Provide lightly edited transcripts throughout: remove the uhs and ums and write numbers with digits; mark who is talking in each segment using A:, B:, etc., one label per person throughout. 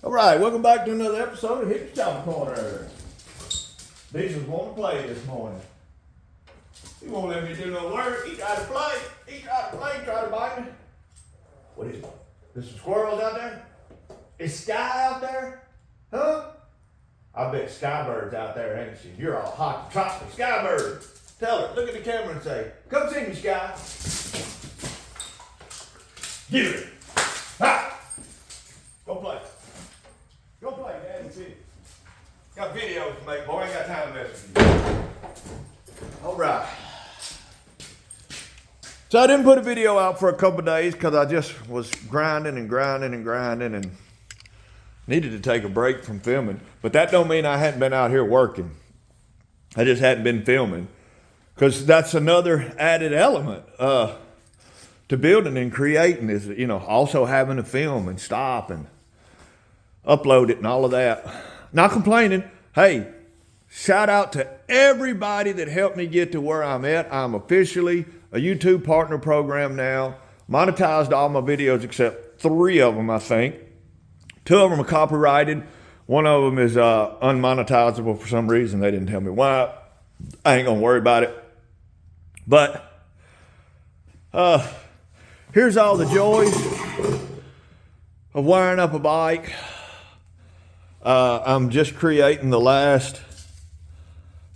A: All right, welcome back to another episode of Hit the Chopper Corner. Diesel's wanting to play this morning. He won't let me do no work. He tried to play. He tried to bite me. What is it? There's some squirrels out there? Is Sky out there? Huh? I bet Skybird's out there, ain't she? You're all hot and tropical. Skybird. Tell her, look at the camera and say, come see me, Sky. Give it. Ha! Go play. Go play, Dad, and see. Got videos to make, boy. I ain't got time to mess with you. All right. So I didn't put a video out for a couple of days because I just was grinding and needed to take a break from filming. But that don't mean I hadn't been out here working. I just hadn't been filming. Because that's another added element to building and creating is, also having to film and stop and upload it and all of that. Not complaining. Hey, shout out to everybody that helped me get to where I'm at. I'm officially a YouTube partner program now. Monetized all my videos except 3 of them, I think. 2 of them are copyrighted. 1 of them is unmonetizable for some reason. They didn't tell me why. I ain't gonna worry about it. But here's all the joys of wiring up a bike. I'm just creating the last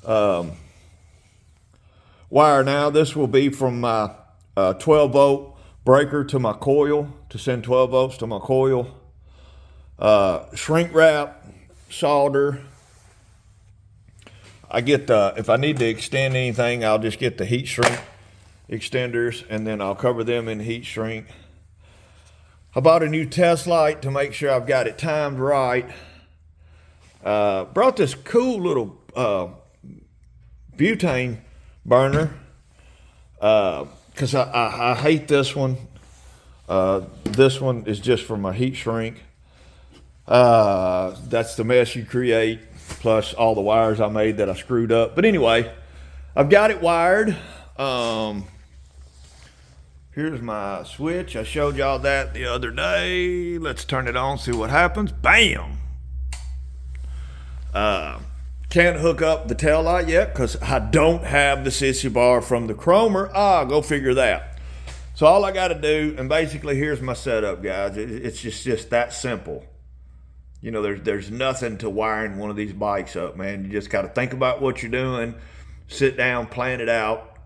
A: wire now. This will be from my 12 volt breaker to my coil, to send 12 volts to my coil. Shrink wrap, solder. I get if I need to extend anything, I'll just get the heat shrink extenders and then I'll cover them in heat shrink. I bought a new test light to make sure I've got it timed right. Brought this cool little butane burner because I hate this one. This one is just for my heat shrink. That's the mess you create, plus all the wires I made that I screwed up. But anyway, I've got it wired. Here's my switch. I showed y'all that the other day. Let's turn it on, see what happens. Bam! Can't hook up the tail light yet because I don't have the sissy bar from the chromer. Go figure that. So all I got to do, and basically here's my setup, guys. It's just that simple. There's nothing to wiring one of these bikes up, man. You just got to think about what you're doing, sit down, plan it out,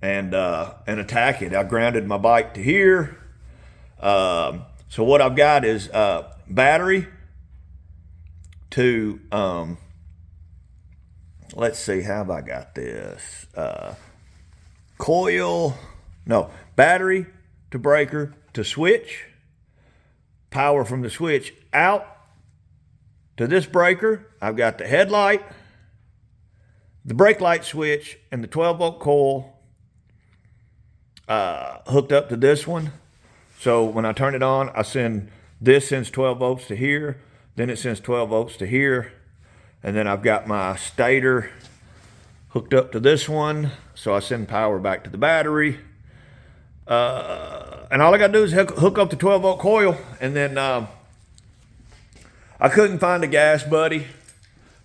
A: and attack it. I grounded my bike to here. So what I've got is battery to, let's see, how have I got this? Battery to breaker to switch. Power from the switch out to this breaker. I've got the headlight, the brake light switch, and the 12 volt coil hooked up to this one. So when I turn it on, this sends 12 volts to here, then it sends 12 volts to here, and then I've got my stator hooked up to this one, so I send power back to the battery. And all I got to do is hook up the 12 volt coil, and then I couldn't find a gas buddy,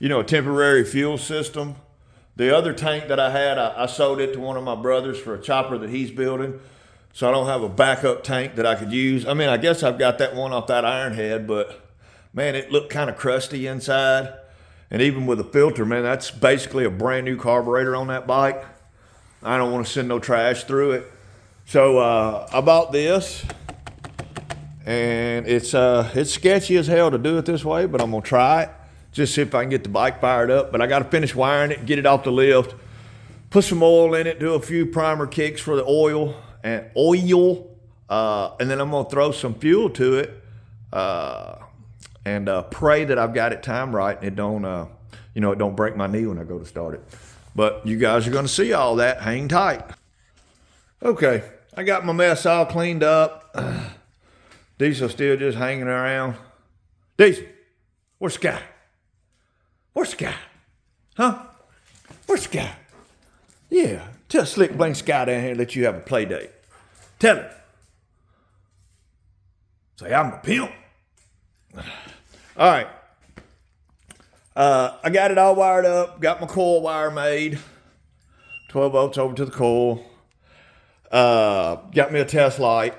A: a temporary fuel system. The other tank that I had, I sold it to one of my brothers for a chopper that he's building, so I don't have a backup tank that I could use. I mean, I guess I've got that one off that Ironhead, but man, it looked kind of crusty inside. And even with a filter, man, that's basically a brand new carburetor on that bike. I don't want to send no trash through it. So I bought this, and it's sketchy as hell to do it this way, but I'm gonna try it, just see if I can get the bike fired up. But I gotta finish wiring it, get it off the lift, put some oil in it, do a few primer kicks for the oil, and then I'm gonna throw some fuel to it, and pray that I've got it timed right and it don't break my knee when I go to start it. But you guys are gonna see all that. Hang tight. Okay, I got my mess all cleaned up. Diesel still just hanging around. Diesel, where's Sky? Where's Sky? Huh? Where's Sky? Yeah, tell Slick bring Sky down here and let you have a play date. Tell her. Say, I'm a pimp. All right. I got it all wired up. Got my coil wire made. 12 volts over to the coil. Got me a test light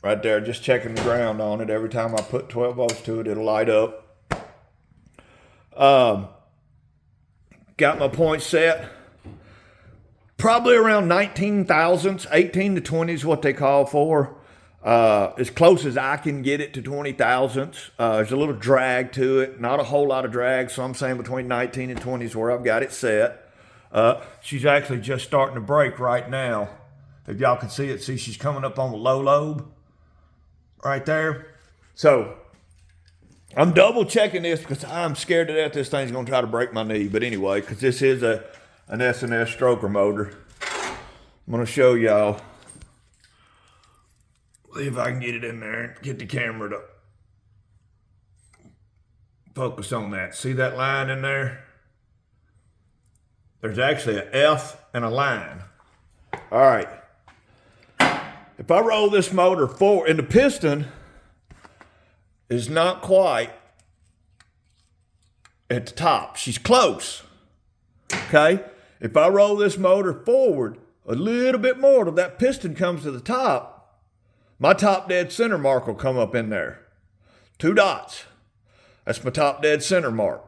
A: right there. Just checking the ground on it. Every time I put 12 volts to it, it'll light up. Got my point set. Probably around 19 thousandths. 18 to 20 is what they call for. As close as I can get it to 20 thousandths. There's a little drag to it. Not a whole lot of drag. So I'm saying between 19 and 20 is where I've got it set. She's actually just starting to break right now. If y'all can see it, see she's coming up on the low lobe right there. So I'm double checking this because I'm scared to death this thing's gonna try to break my knee. But anyway, because this is an S&S stroker motor. I'm gonna show y'all. See if I can get it in there and get the camera to focus on that. See that line in there? There's actually an F and a line. All right. If I roll this motor forward, and the piston is not quite at the top. She's close. Okay? If I roll this motor forward a little bit more till that piston comes to the top, my top dead center mark will come up in there. 2 dots. That's my top dead center mark.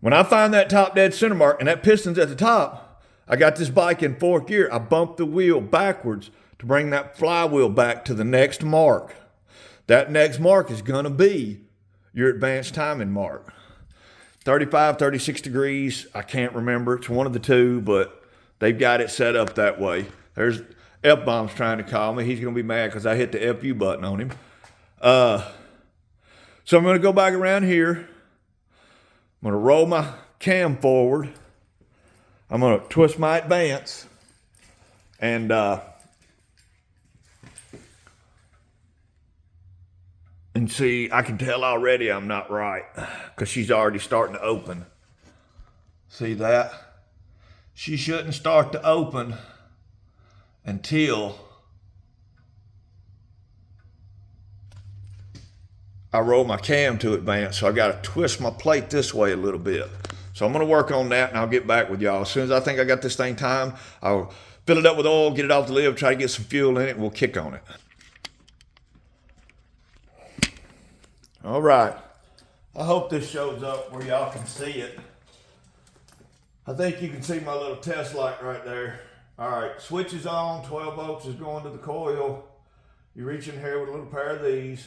A: When I find that top dead center mark and that piston's at the top, I got this bike in 4th gear. I bump the wheel backwards to bring that flywheel back to the next mark. That next mark is going to be your advanced timing mark. 35, 36 degrees. I can't remember. It's one of the two, but they've got it set up that way. There's F-Bomb's trying to call me. He's going to be mad because I hit the FU button on him. So I'm going to go back around here. I'm going to roll my cam forward. I'm going to twist my advance. And see, I can tell already I'm not right because she's already starting to open. See that? She shouldn't start to open until I roll my cam to advance. So I got to twist my plate this way a little bit. So I'm going to work on that and I'll get back with y'all. As soon as I think I got this thing timed, I'll fill it up with oil, get it off the lid, try to get some fuel in it, and we'll kick on it. All right. I hope this shows up where y'all can see it. I think you can see my little test light right there. All right, switch is on, 12 volts is going to the coil. You reach in here with a little pair of these.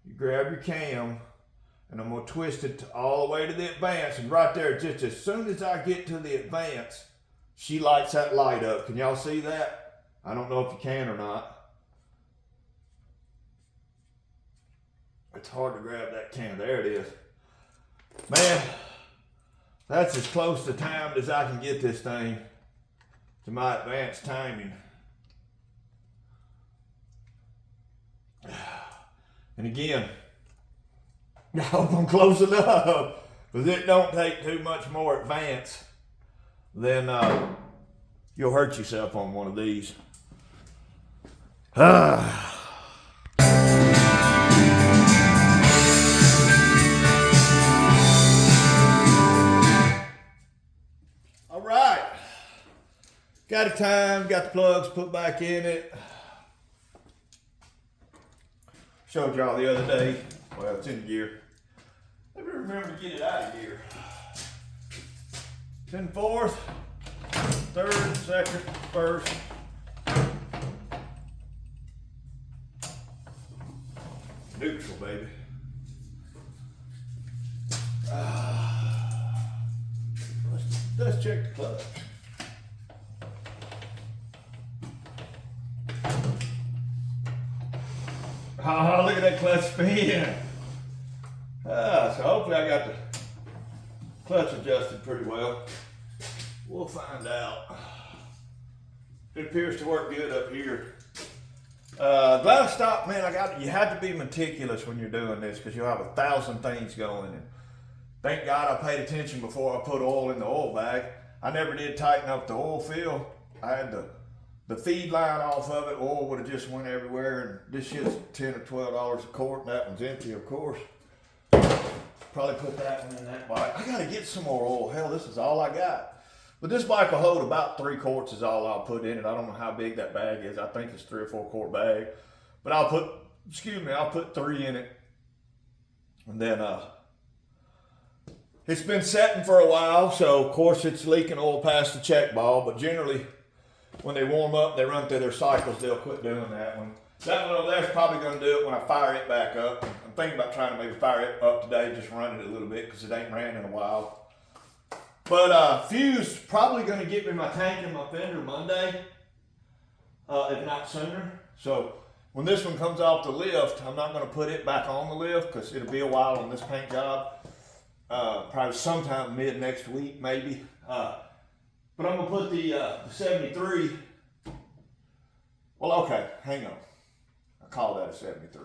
A: You grab your cam, and I'm gonna twist it all the way to the advance. And right there, just as soon as I get to the advance, she lights that light up. Can y'all see that? I don't know if you can or not. It's hard to grab that cam. There it is. Man, that's as close to timed as I can get this thing to my advanced timing. And again, I hope I'm close enough, because it don't take too much more advance than you'll hurt yourself on one of these. All right. Got it timed, got the plugs put back in it. Showed y'all the other day. Well, it's in gear. Never remember to get it out of gear. It's in 4th, 3rd, 2nd, 1st. Neutral, baby. Let's check the clutch. Oh, look at that clutch spin. So hopefully I got the clutch adjusted pretty well. We'll find out. It appears to work good up here. Glad I stopped, man. You have to be meticulous when you're doing this because you'll have 1,000 things going. And thank God I paid attention before I put oil in the oil bag. I never did tighten up the oil fill. I had the the feed line off of it, oil would have just went everywhere. And this shit's $10 or $12 a quart, and that one's empty, of course. Probably put that one in that bike. I gotta get some more oil. Hell, this is all I got. But this bike will hold about 3 quarts is all I'll put in it. I don't know how big that bag is. I think it's 3 or 4 quart bag. But I'll put 3 in it. And then it's been setting for a while, so of course it's leaking oil past the check ball, but generally when they warm up, they run through their cycles, they'll quit doing that one. That one over there is probably going to do it when I fire it back up. I'm thinking about trying to maybe fire it up today, just run it a little bit because it ain't ran in a while. But Fuse probably going to get me my tank and my fender Monday, if not sooner. So when this one comes off the lift, I'm not going to put it back on the lift because it'll be a while on this paint job. Probably sometime mid next week, maybe. But I'm going to put the 73. Well, okay, hang on. I call that a 73.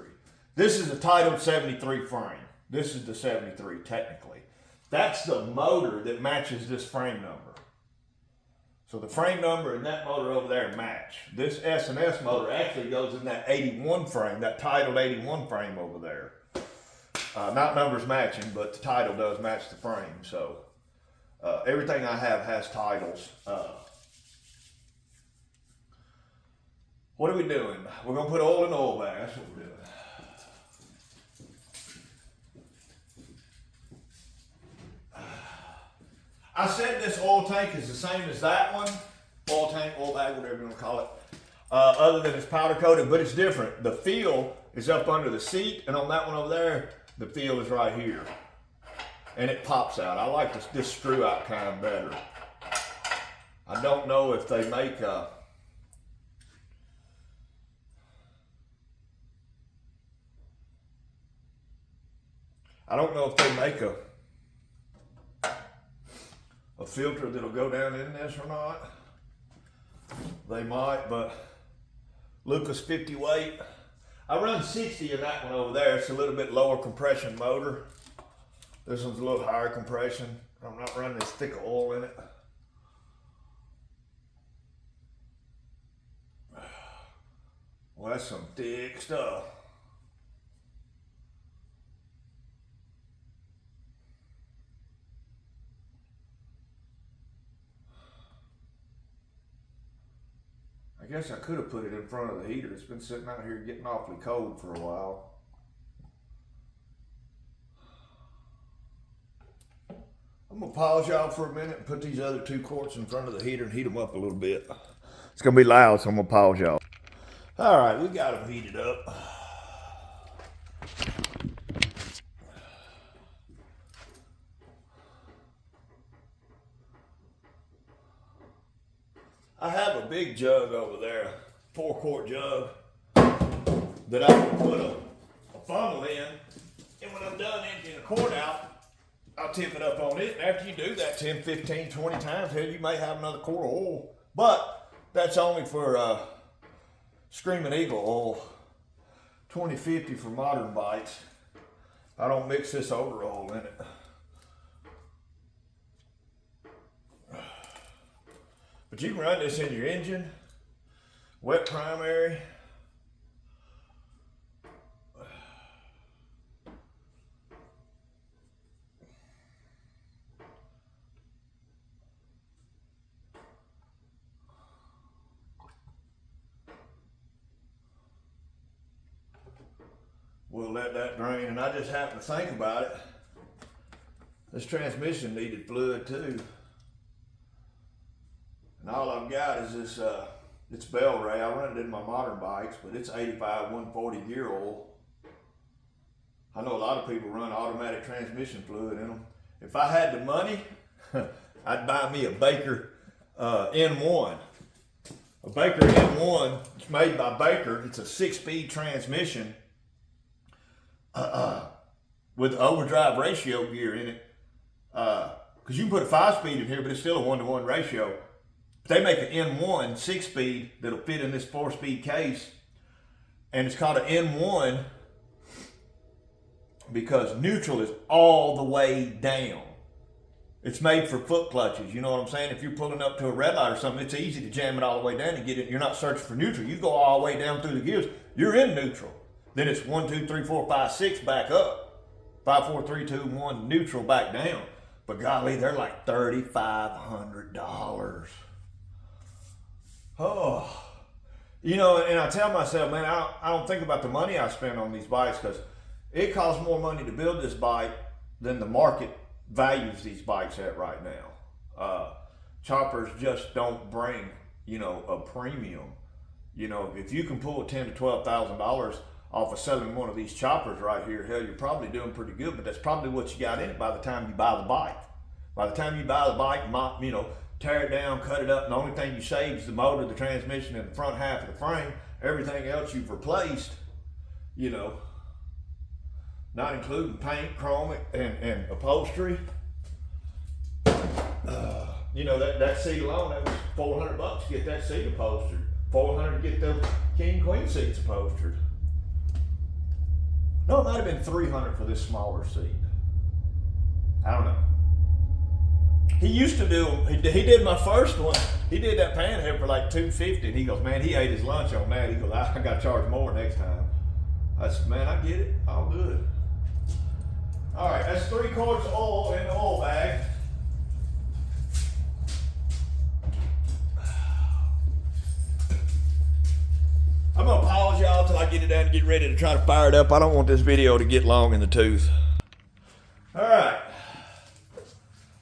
A: This is a titled 73 frame. This is the 73 technically. That's the motor that matches this frame number. So the frame number and that motor over there match. This S&S motor actually goes in that 81 frame, that titled 81 frame over there. Not numbers matching, but the title does match the frame. So everything I have has titles. What are we doing? We're going to put oil in the oil bag. That's what we're doing. I said this oil tank is the same as that one. Oil tank, oil bag, whatever you want to call it. Other than it's powder coated, but it's different. The feel is up under the seat, and on that one over there, the feel is right here. And it pops out. I like this screw out kind better. I don't know if they make a filter that'll go down in this or not. They might, but Lucas 50 weight. I run 60 in that one over there. It's a little bit lower compression motor. This one's a little higher compression. I'm not running as thick of oil in it. Well, that's some thick stuff. I guess I could have put it in front of the heater. It's been sitting out here getting awfully cold for a while. I'm gonna pause y'all for a minute and put these other 2 quarts in front of the heater and heat them up a little bit. It's gonna be loud, so I'm gonna pause y'all. All right, we got them heated up. I have a big jug over there, 4 quart jug, that I can put a funnel in, and when I'm done emptying a quart out, I'll tip it up on it. And after you do that 10, 15, 20 times, hell, you may have another quart of oil. But that's only for Screaming Eagle oil, 2050 for modern bikes. I don't mix this odor oil in it. But you can run this in your engine, wet primary. We'll let that drain, and I just happened to think about it. This transmission needed fluid too. And all I've got is this, it's Bell Ray. I run it in my modern bikes, but it's 85 140 gear oil. I know a lot of people run automatic transmission fluid in them. If I had the money, I'd buy me a Baker N1. A Baker N1, it's made by Baker. It's a 6-speed transmission with overdrive ratio gear in it. Because you can put a 5-speed in here, but it's still a 1-to-1 ratio. They make an N1 6-speed that'll fit in this 4-speed case, and it's called an N1 because neutral is all the way down. It's made for foot clutches. You know what I'm saying? If you're pulling up to a red light or something, it's easy to jam it all the way down and get it. You're not searching for neutral. You go all the way down through the gears. You're in neutral. Then it's 1, 2, 3, 4, 5, 6 back up. 5, 4, 3, 2, 1 neutral back down. But golly, they're like $3,500. Oh. You know, and I tell myself, man, I don't think about the money I spend on these bikes because it costs more money to build this bike than the market values these bikes at right now. Choppers just don't bring, you know, a premium. You know, if you can pull $10,000 to $12,000 off of selling one of these choppers right here, hell, you're probably doing pretty good, but that's probably what you got in it by the time you buy the bike. By the time you buy the bike, you know, tear it down, cut it up, and the only thing you save is the motor, the transmission, and the front half of the frame. Everything else you've replaced, you know, not including paint, chrome, and upholstery. You know, that seat alone, that was $400 to get that seat upholstered. $400 to get the king queen seats upholstered. No, it might have been $300 for this smaller seat. I don't know. He used to do them. He did my first one. He did that panhead for like $250, and he goes, man, he ate his lunch on that. He goes, I got to charge more next time. I said, man, I get it. All good. All right, that's 3 quarts of oil in the oil bag. I'm gonna pause y'all till I get it down and get ready to try to fire it up. I don't want this video to get long in the tooth. All right,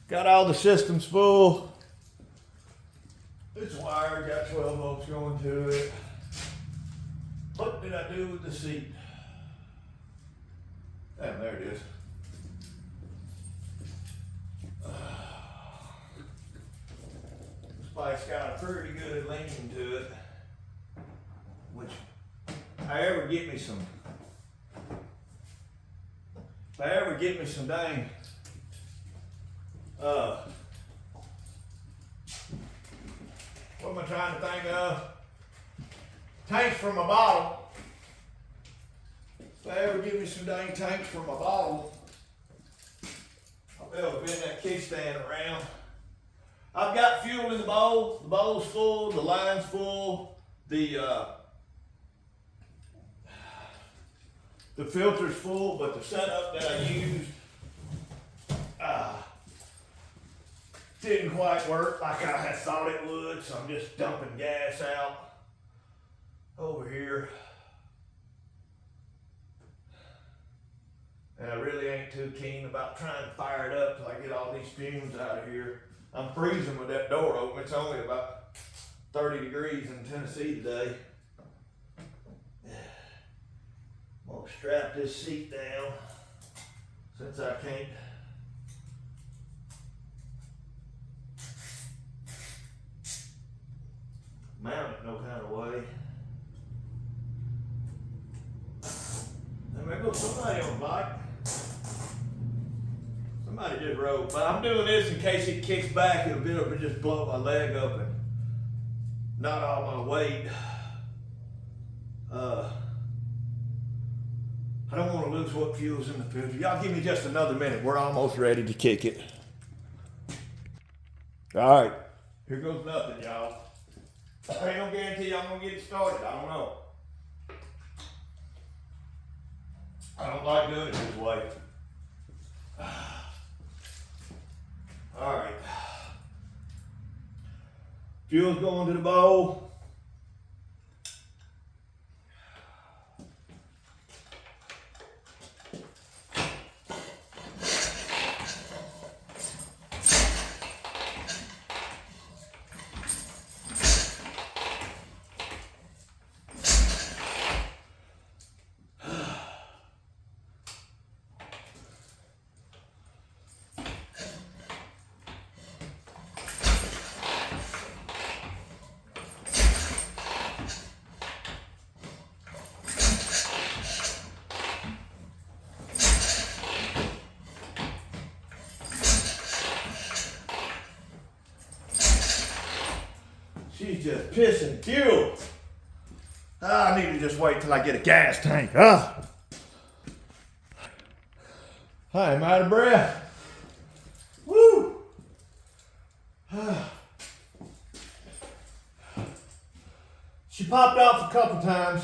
A: got all the systems full. It's wired, got 12 volts going to it. What did I do with the seat? Damn, there it is. This bike's got a pretty good lean to it. Which, if I ever get me some dang, what am I trying to think of? Tanks from my bottle. If I ever get me some dang tanks from my bottle, I'll be able to bend that kickstand around. I've got fuel in the bowl. The bowl's full, the line's full, the filter's full, but the setup that I used didn't quite work like I had thought it would, so I'm just dumping gas out over here. And I really ain't too keen about trying to fire it up till I get all these fumes out of here. I'm freezing with that door open. It's only about 30 degrees in Tennessee today. I'm gonna strap this seat down since I can't mount it no kind of way. There goes somebody on a bike. Somebody just rode, but I'm doing this in case it kicks back. It'll be able to just blow my leg up and not all my weight. I don't want to lose what fuel's in the filter. Y'all give me just another minute. We're almost ready to kick it. All right, here goes nothing, y'all. I ain't no guarantee I'm gonna get it started. I don't know. I don't like doing it this way. All right. Fuel's going to the bowl. She's just pissing fuel. I need to just wait till I get a gas tank. I am out of breath. Woo! She popped off a couple times.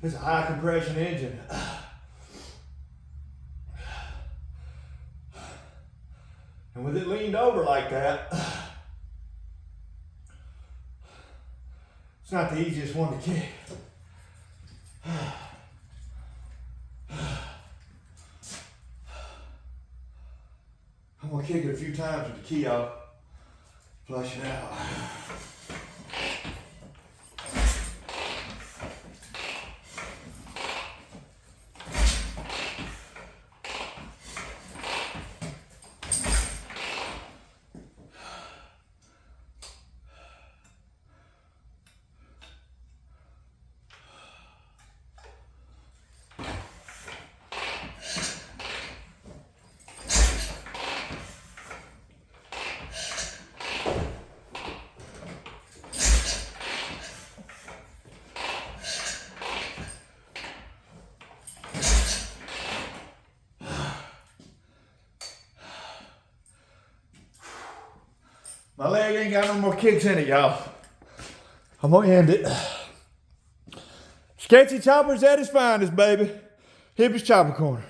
A: It's a high compression engine. And with it leaned over like that, it's not the easiest one to kick. I'm gonna kick it a few times with the key off, flush it out. My leg ain't got no more kicks in it, y'all. I'm gonna end it. Sketchy Chopper's at his finest, baby. Hippie's Chopper Corner.